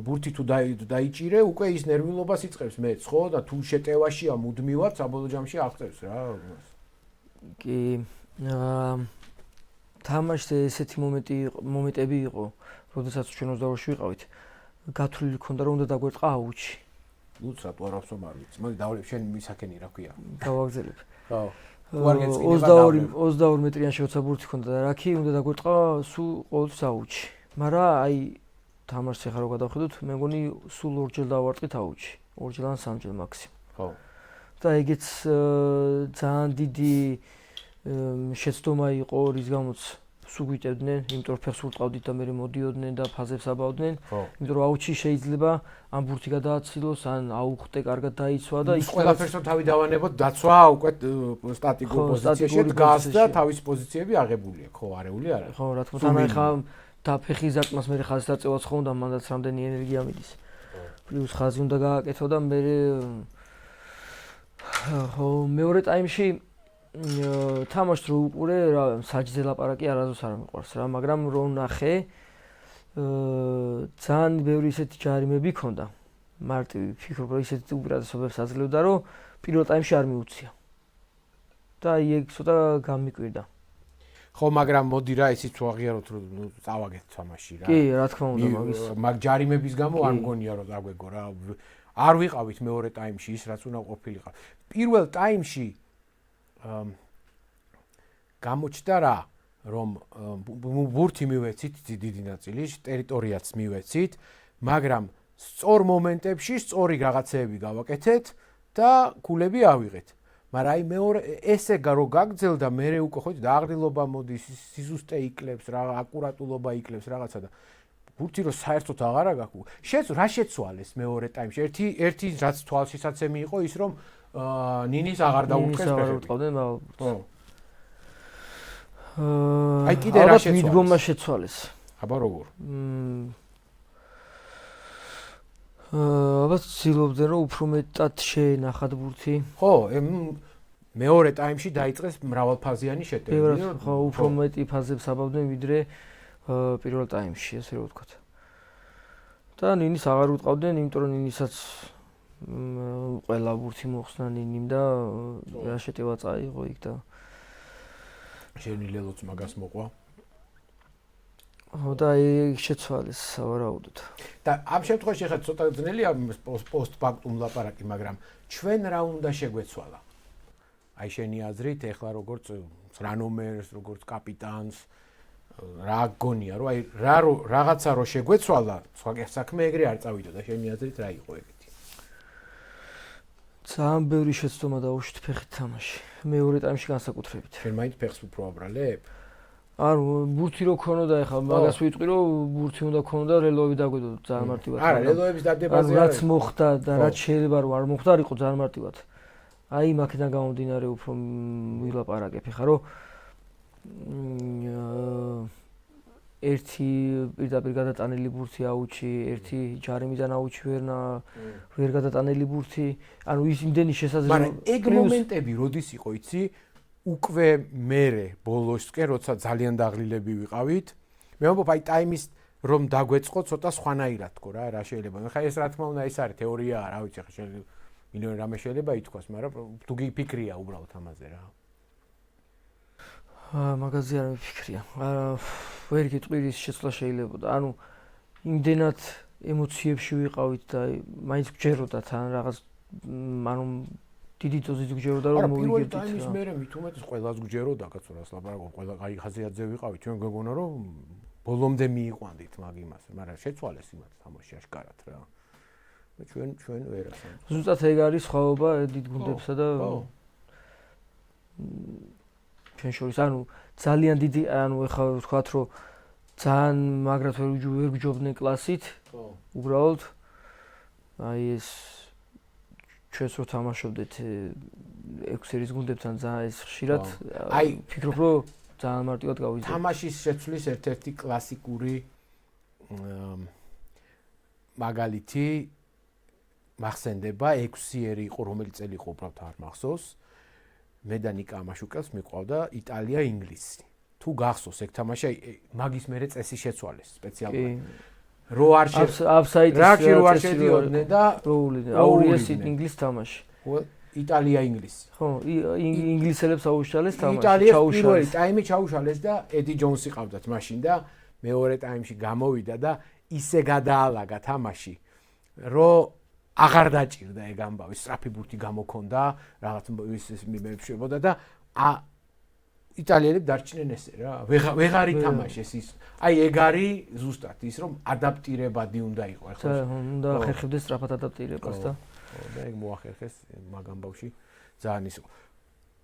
ბურთი თუ დაიჭირე უკვე ის ნერვიულობას იწყებს მეც ხო და თუ შეტევაშია მუდმივად საბოლოო ჯამში აღწევს რა კი თამაშზე ესეთი მომენტები იყო როდესაც ჩვენ 22-ში ვიყავით, გათვლილი ქონდა რომ უნდა დაგვერტყა აუჩი. უცრად ვარაფრომ არ ვიცი. მოდი დავлеп შენ მისაკენი რა ქვია. გავაგზელებ. ხო. უარგეც კიდევ 22 მეტრიანი შეოცა ბურთი ქონდა და რაკი უნდა დაგვერტყა სულ ყოველთვის აუჩი. მაგრამ აი თამაშს ახლა რო გადავხედოთ, მე მგონი სულ ორჯერ დავარტყით აუჩი. ორჯერ ან სამჯერ მაქსიმუმ. ხო. და ეგეც ძალიან დიდი შეცდომა იყო რის გამოც სუგვიტებდნენ, იმიტომ რომ ფეხს ურტყავდით და მე მოდიოდნენ და ფაზებს აბავდნენ. იმიტომ რომ აუჩი შეიძლება ან ბურთი გადააცილოს, ან აუხტე კარგად დაიცვა და ის ყველაფერსო თავი დავანებოთ, დაცვა უკვე სტატიკურ პოზიციაში დგას და თავის პოზიციები აღებულია, ხო, არეული არა. ხო, რა თქმა უნდა, ხა და ფეხის ზარტყმას მე ხაზი დაწევაც ხომ და მანდაც რამდენი ენერგია მიდის. პლუს ხაზი უნდა გააკეთო და მე ხო, მეორე ტაიმში თამაშს რო უყურე რა საჯზე ლაპარაკი არასდროს არ მიყვარს რა მაგრამ რო ნახე ძალიან ბევრი ისეთი ჯარიმები ქონდა მარტივი ფიქრობ რომ ისეთი უპირატესობებს აძლევდა რომ პირველ ტაიმში არ მიუცია და ეგ ცოტა გამიკვირდა ხო მაგრამ მოდი რა ისიც ვაღიაროთ რომ წავაგეთ თამაში რა კი რა თქმა უნდა მაგის მაგ ჯარიმების გამო არ მგონია რომ დაგვეგო რა არ ვიყავით მეორე ტაიმში ის რაც უნდა ყოფილიყო. პირველ ტაიმში გამოჩნდა რა, რომ ბურთი მივეცით დიდი ნაწილი, ტერიტორიაც მივეცით, მაგრამ სწორ მომენტებში სწორი რაღაცეები გავაკეთეთ და გულები ავიღეთ. მაგრამ აი მეორე ესე რო გაგძელდა, მე უკვე ხო დააღრილობა მოდის, სიზუსტე იკლებს, რა აკურატულობა იკლებს რაღაცა და ბურთი რო საერთოდ აღარა გაქვს. რა შეცვალეს მეორე ტაიმში? ერთი რაც თვალშისაცემი იყო ის რომ ნინის აღარ დაუწყეს ფეხები. აი კიდე რა შეცვალეს? მიდგომა შეცვალეს. აბა როგორ? აბა ცდილობდნენ რომ უფრო მეტად შეენახათ ბურთი. ხო, მეორე ტაიმში დაიწყეს მრავალფაზიანი შეტევები. ხო, უფრო მეტი ფაზებს აბავდნენ ვიდრე პირველ ტაიმში, ასე რომ ვთქვათ. და ნინის აღარ უტყავდნენ, იმიტომ რომ ნინისაც ყველა ბურთი მოხსნა ნინიმ და რა შეტევა წაიღო იქ და შენი ლელოც მაგას მოყვა. ხო და აი შეცვალეს სავარაუდოდ. და ამ შემთხვევაში ხა ცოტა ძნელია პოსტფაქტუმ ლაპარაკი, მაგრამ ჩვენ რა უნდა შეგვეცვალა? აი შენი აზრით, ეხლა როგორც რანომერს, როგორც კაპიტანს რა გონია, რომ აი რაღაცა რო შეგვეცვალა, სხვა საქმე ეგრე არ წავიდო და შენი აზრით რა იყო ეგეთი? ძალიან ბევრი შეცდომა დაუშვით ფეხით თამაში. მეორე ტაიმში განსაკუთრებით. შენ მაინც ფეხს უფრო აბრალებ? არა, ბურთი რო ქონოდა, ეხლა მაგას ვიტყვი, რომ ბურთი უნდა ქონოდა, რელოები დაგვედოდა ძალიან მარტივად. არა, რელოების დადებაზე რაც მოხდა და რაც შეიძლება რომ არ მოხდა, არ იყო ძალიან მარტივად. აი მაგიდან გამომდინარე უფრო ვილაპარაკებ, ეხლა რომ ერთი პირდაპირ გადატანილი ბურთი აუჩი, ერთი ჯარიმიდან აუჩი ვერ გადატანილი ბურთი, ანუ ის იმდენი შესაძლებელი. მაგრამ ეგ მომენტები როდის იყო, იცი? უკვე მერე ბოლოსკენ, როცა ძალიან დაღლილები ვიყავით, მე ვამბობ აი ტაიმის რომ დაგვეწყო ცოტა სხვანაირად თქო რა შეიძლება. ხა ეს რა თქმა უნდა ის არის თეორიაა, რა ვიცი, ხა შეიძლება მილიონი რამე შეიძლება ითქვას, მაგრამ თუ გიფიქრია უბრალოდ ამაზე რა. მაგაზე არ მიფიქრია. ვერ გიტყვი ის შეცვლა შეიძლებოდა. ანუ იმდენად ემოციებში ვიყავით და მაინც გჯეროდა თან რაღაც ანუ დიდი დოზით გჯეროდა რომ მოვიგებდით. პირველ ტაიმის მერე მით უმეტეს ყველას გჯეროდა კაცო რას ლაპარაკობ, ყველა კაი ხაზიათზე ვიყავით, ჩვენ გეგონა რომ ბოლომდე მიიყვანდით მაგ იმას, მაგრამ შეცვალეს იმათ თამაში აშკარად რა. ჩვენ ვერასან. ზუსტად ეგ არის სხვაობა დიდ გუნდებსა და ჩვენ შორის, ანუ ძალიან დიდი, ანუ ეხლა ვთქვათ, რომ ძალიან მაგრად ვერ გჯობდნენ კლასით. უბრალოდ აი ეს ჩვენს რო თამაშობდეთ 6 ერის გუნდებთან ძალიან ეს ხშირად აი ფიქრობ რომ ძალიან მარტივად გავიზარდე. თამაშის შეცვლის ერთ-ერთი კლასიკური მაგალითი მახსენდება 6 ერი იყო, რომელიც წელი იყო უბრალოდ არ მახსოვს. მე და ნიკა ამაშუკელს მიყვავდა იტალია ინგლისი. თუ გახსოვს ეგ თამაში, მაგის მერე წესი შეცვალეს სპეციალურად. რო არ აფსაიდის რო არ შედიოდნენ და აურიეს ინგლისის თამაში. იტალია ინგლისი. ხო, ინგლისელებს აუშალეს თამაში. იტალიას პირველი ტაიმი ჩაუშალეს და ედი ჯონსი ყავდათ მაშინ და მეორე ტაიმში გამოვიდა და ისე გადაალაგა თამაში, რომ აღარ დაჭირდა ეგ ამბავი, სწრაფი ბურთი გამოქონდა, რაღაც ის მიმეფშებოდა და იტალიელები დარჩნენ ესე რა. ვეღარ ითამაშეს ის. აი ეგ არის ზუსტად ის, რომ ადაპტირებადი უნდა იყოს, ხო? უნდა ხერხებდეს სწრაფად ადაპტირებას და და ეგ მოახერხეს მაგ ამბავში ძალიან ის.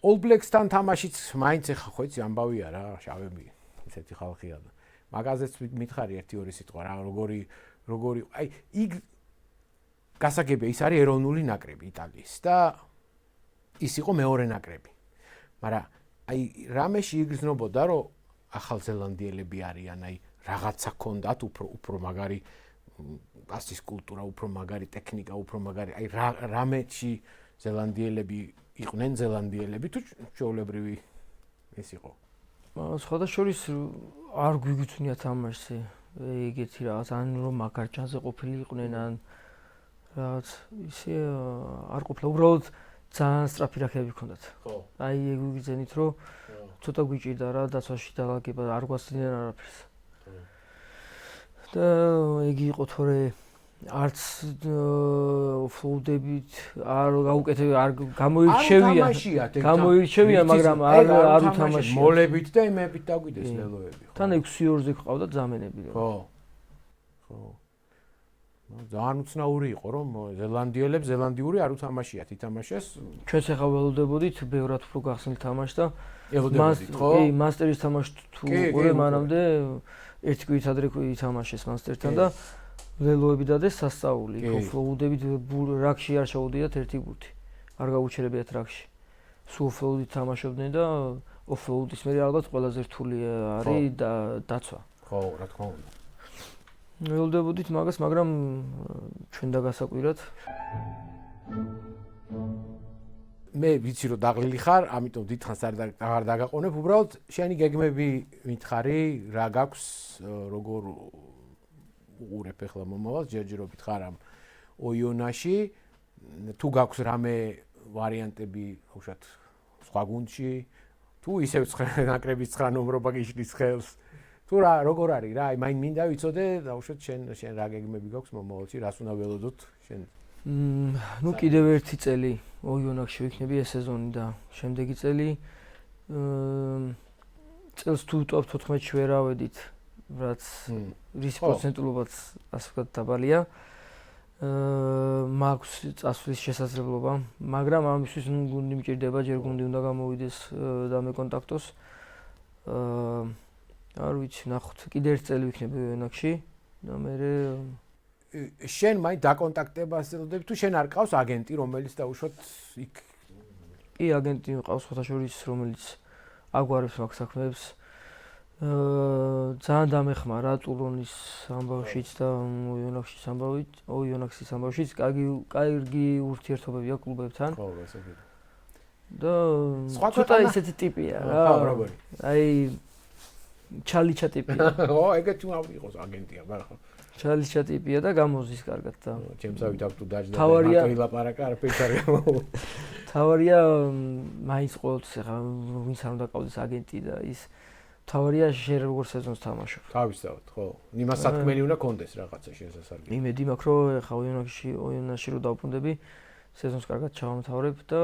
All Blacks-თან თამაშიც მაინც ეხა ხო იცი ამბავია რა, შავები ისეთი ხალხია და მაგაზეც მითხარი 1-2 სიტყვა რა, როგორი აი იქ გასაგებია ის არის ეროვნული ნაკრები იტალიის და ის იყო მეორე ნაკრები. მაგრამ აი რამეში იგრძნობოდა რომ ახალზელანდიელები არიან, აი რაღაცა ქონდათ უფრო მაგარი ასის კულტურა, უფრო მაგარი ტექნიკა, უფრო მაგარი აი რამეში ზელანდიელები იყვნენ ზელანდიელები თუ ჩვეულებრივი ეს იყო. სხვადასხვის არ გვიგრძნია თამაშზე ეგეთი რაღაც ან რომ მაგარჯანზე ყოფილი იყვნენ ან რაღაც ისე არ ყოფილა, უბრალოდ ძალიან სწრაფი რაქეები ჰქონდათ. ხო. აი ეგ ვიგრძენით რომ ცოტა გვიჭირდა რა დაცვაში დალაგება, არ გვასწრდნენ არაფერს. და იგი იყო თორე არც ოფლოუდებით არ გაუკეთებ არ გამოირჩევია მაგრამ არ უთამაშია მოლებით და იმებით დაგვიდეს ლელოები ხო თან 6-2-ზე ყავდა ძამენები ხო ძალიან უცნაური იყო რომ ზელანდიური არ უთამაშიათ ითამაშეს ჩვენც ახლა ველოდებოდით ბევრად უფრო გახსნილ თამაშს და ველოდებოდით ხო კი მასტერის თამაშს თუ ყურე მანამდე ერთი კვირით ადრე ითამაშეს მასტერთან და ლელოები დადეს სასწაული ოფლოუდებით რაგში არ ჩაუდიათ ერთი ბურთი არ გაუჩერებიათ რაგში სულ ოფლოუდით თამაშობდნენ და ოფლოუდის მე ალბათ ყველაზე რთული არის და დაცვა ხო რა თქმა უნდა ველოდებოდით მაგას მაგრამ ჩვენ დაგასაკვირად მე ვიცი რომ დაღლილი ხარ ამიტომ დიდხანს აღარ დაგაყონებ უბრალოდ შენი გეგმები მითხარი რა გაქვს როგორ უყურებ ახლა მომავალს ჯერჯერობით ხარ ამ ოიონაში თუ გაქვს რამე ვარიანტები უშოთ სხვა გუნდში თუ ისევ ნაკრების 9 ნომრობა გიშლის ხელს თუ რა როგორ არის რა აი მინდა ვიცოდე და უშოთ შენ რა გეგმები გაქვს მომავალში რას უნდა ველოდოთ შენ ნუ კიდევ ერთი წელი ოიონაში ვიქნები ეს სეზონი და შემდეგი წელი წელს თუ ტოპ 14-ში ვერ ავედით რაც რის პროცენტულობაც ასე ვთქვათ დაბალია მაქვს წასვლის შესაძლებლობა მაგრამ ამისთვის გუნდი მჭირდება ჯერ გუნდი უნდა გამოვიდეს და მეკონტაქტოს არ ვიცი ნახოთ კიდე ერთ წელი ვიქნები ოიონაში და მე შენ მაინც დაკონტაქტებას ელოდები თუ შენ არ ყავს აგენტი რომელიც დაუშვათ იქ კი აგენტი მყავს ხოთაშორის რომელიც აგვარებს მაგ საქმეებს ძალიან დამეხმარა ტურონის ამბავშიც და ოიონახის ამბავშიც კარგი ურთიერთობებია კლუბებთან ხო გასაგები და ცოტა ისეთი ტიპია რა ხო როგორი აი ჩალიჩა ტიპია ხო ეგეთი უნდა იყოს აგენტია მაგრამ ჩალიჩა ტიპია და გამოზის კარგად და ჩემსავით აქ თუ დაждდა მარტო ილაპარაკა არაფერი არ გამო თავარია მაინც ყოველთვის ახლა ვინც არ უნდა ყავდეს აგენტი და ის თავარია შენ როგორ სეზონს თამაშობ თავისთავად ხო იმას სათქმელი უნდა კონდეს რაღაცა შესასარგებლო იმედი მაქვს რომ ახლა ოიონაში რო დავბრუნდები სეზონს კარგად ჩავამთავრებ და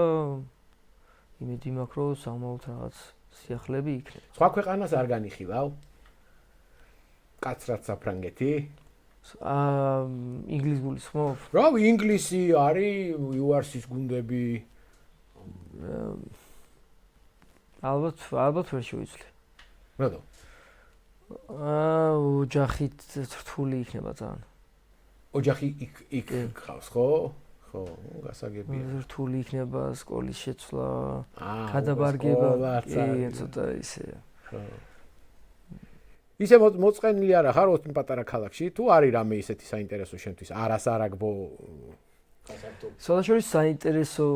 იმედი მაქვს რომ სამაოდ რაღაც სიახლეები იქნება სხვა ქვეყანას არ განიხილავ კაცრად საფრანგეთი ინგლისს გულისხმობ რა ინგლისი არის URC-ის გუნდები ალბათ ვერ შევიცვლი რატო ოჯახით რთული იქნება ძალიან ოჯახი იქ ხავს ხო ხო გასაგებია რთული იქნება სკოლის შეცვლა გადაბარგება კი ცოტა ისე ხო ისე მოწყენილი არა ხარ ოც პატარა ქალაქში თუ არის რამე ისეთი საინტერესო შენთვის არასარაგბო სოლაშორის საინტერესო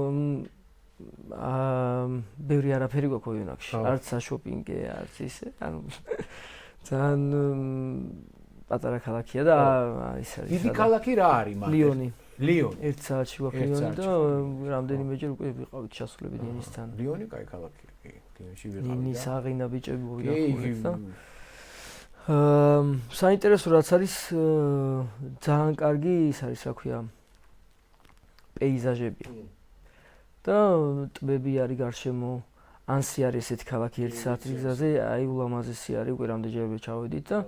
ბევრი არაფერი გვაქვს ოიონაში არც საშოპინგე არც ისე ანუ ძალიან პატარა ქალაქია და ის არის დიდი ქალაქი რა არის მაგ ლიონი 1 საათში გვაქვს ლიონი და რამდენიმეჯერ უკვე ვიყავით ჩასულები დინისთან ლიონი კაი ქალაქია კი ლიონში ვიყავით დინის აღინა ბიჭები მოვიდახურეთ და საინტერესო რაც არის ძალიან კარგი ის არის რა ქვია პეიზაჟები და ტბები არის გარშემო ანსი არის ესეთი ქალაქი 1 საათის გზაზე აი ულამაზესი არის უკვე რამდენჯერმე ჩავედით და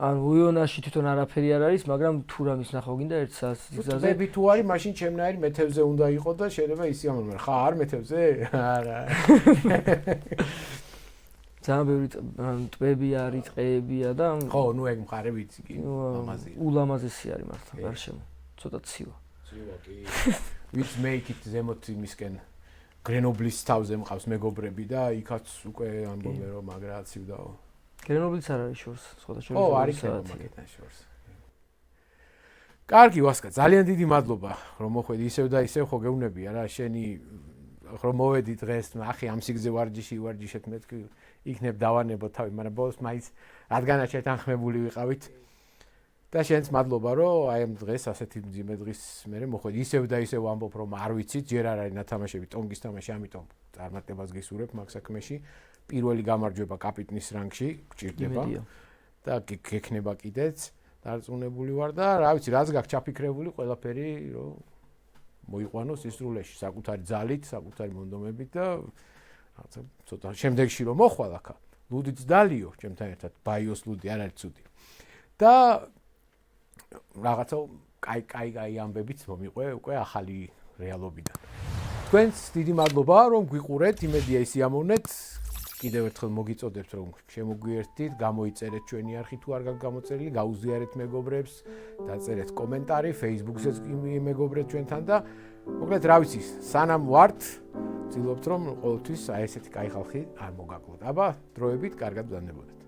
ან ოიონაში თვითონ არაფერი არ არის მაგრამ თუ რამის ნახავ გინდა 1 საათის გზაზე ტბები თუ არის მაშინ ჩემნაირი მეთევზე უნდა იყო და შეიძლება ისი ამბობ ხა არ მეთევზე არა ძალიან ბევრი ტბები არის ტყეებია და ხო ნუ ეგ მხარე ვიცი კი ლამაზია ულამაზესი არის მართლა გარშემო ცოტა ცივა კი which make it ზემოთ იმისკენ გრენობლის თავზე მყავს მეგობრები და იქაც უკვე ამბობენ რომ მაგრა ცივდაო გრენობლის არ არის შორს სხვადასხვა ო არის მაგეთან შორს კარგი ვასკა ძალიან დიდი მადლობა რომ მოხვედი ისევ და ისევ ხო გეუბნებია რა შენი რომ მოვედი დღეს ახი ამ სიგზე ვარჯიშეთ მეთქი იქნებ დავანებო თავი მაგრამ ბოლოს მაინც რადგანაც შეთანხმებული ვიყავით და შენს მადლობა რომ აი ამ დღეს ასეთი მძიმე დღის მერე მოხვედი ისევ და ისევ ამბობ რომ არ ვიცით ჯერ არ არის ნათამაშები ტონგის თამაში ამიტომ წარმატებას გისურვებ მაგ საქმეში პირველი გამარჯვება კაპიტნის რანგში გჭირდება და გექნება კიდეც დარწმუნებული ვარ და რა ვიცი, რაც გაქვს ჩაფიქრებული, ყველაფერი რომ მოიყვანოს ისრულეში, საკუთარი ძალით, საკუთარი მონდომებით და რაღაცა ცოტა შემდეგში რომ მოხვალ ახლა. ლუდიც დალიო, ჩემთან ერთად ბაიოს ლუდი არ არის ცუდი. და რაღაცა კაი ამბებიც მომიყვე უკვე ახალი რეალობიდან. თქვენს დიდი მადლობა რომ გვიყურეთ, იმედია ისიამოვნეთ. კიდევ ერთხელ მოგიწოდებთ რომ შემოგვიერთდით, გამოიწერეთ ჩვენი არხი თუ არ გაქვთ გამოწერილი, გაუზიარეთ მეგობრებს, დაწერეთ კომენტარი, Facebook-ზეც მეგობრებს ჩვენთან და მოკლედ რა ვიცი, სანამ ვართ, ვცდილობთ რომ ყოველთვის აი ესეთი კაი ხალხი არ მოგაკლოთ. აბა, დროებით კარგად ვზარდებოდეთ.